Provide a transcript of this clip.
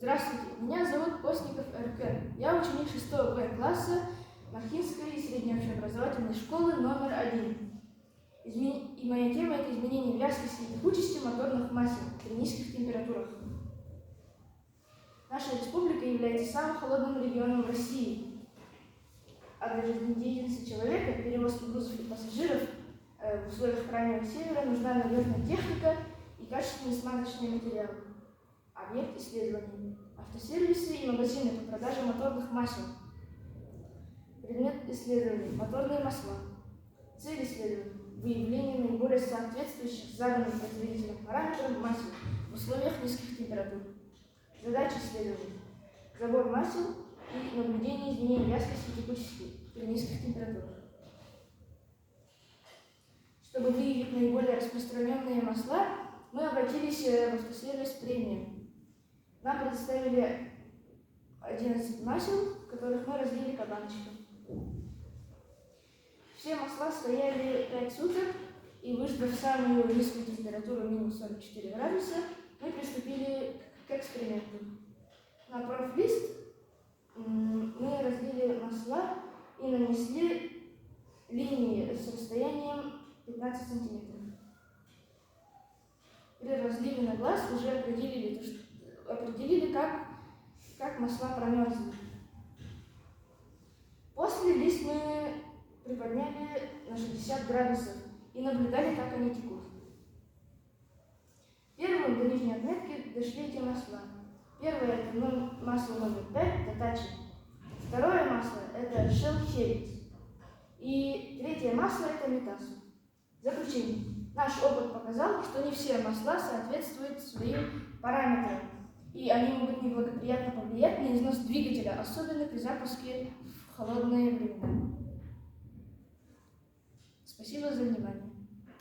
Здравствуйте, меня зовут Постников РК. Я ученик 6 Б класса Махинской средней общеобразовательной школы номер 1. И моя тема – это изменение вязкости и текучести моторных масел при низких температурах. Наша республика является самым холодным регионом в России. А для жизнедеятельности человека, перевозки грузов и пассажиров в условиях крайнего севера нужна надежная техника и качественные смазочные материалы. Объект исследований – автосервисы и магазины по продаже моторных масел. Предмет исследований – моторные масла. Цель исследований – выявление наиболее соответствующих заданным производителям параметрам масел в условиях низких температур. Задача исследований – забор масел и наблюдение изменений вязкости и текучести при низких температурах. Чтобы выявить наиболее распространенные масла, мы обратились в автосервис «Премиум». Нам предоставили 11 масел, которых мы разлили по баночкам. Все масла стояли 5 суток, и выждав самую низкую температуру минус 44 градуса, мы приступили к эксперименту. На профлист мы разлили масла и нанесли линии с расстоянием 15 сантиметров. При разливе на глаз уже определили, как масла промерзли. После лист мы приподняли на 60 градусов и наблюдали, как они текут. Первым до нижней отметки дошли эти масла. Первое – это масло номер 5 Татачи. Второе масло – это Shell Helix. И третье масло – это Метасу. Заключение. Наш опыт показал, что не все масла соответствуют своим параметрам, и они могут неблагоприятно повлиять на износ двигателя, особенно при запуске в холодные времена. Спасибо за внимание.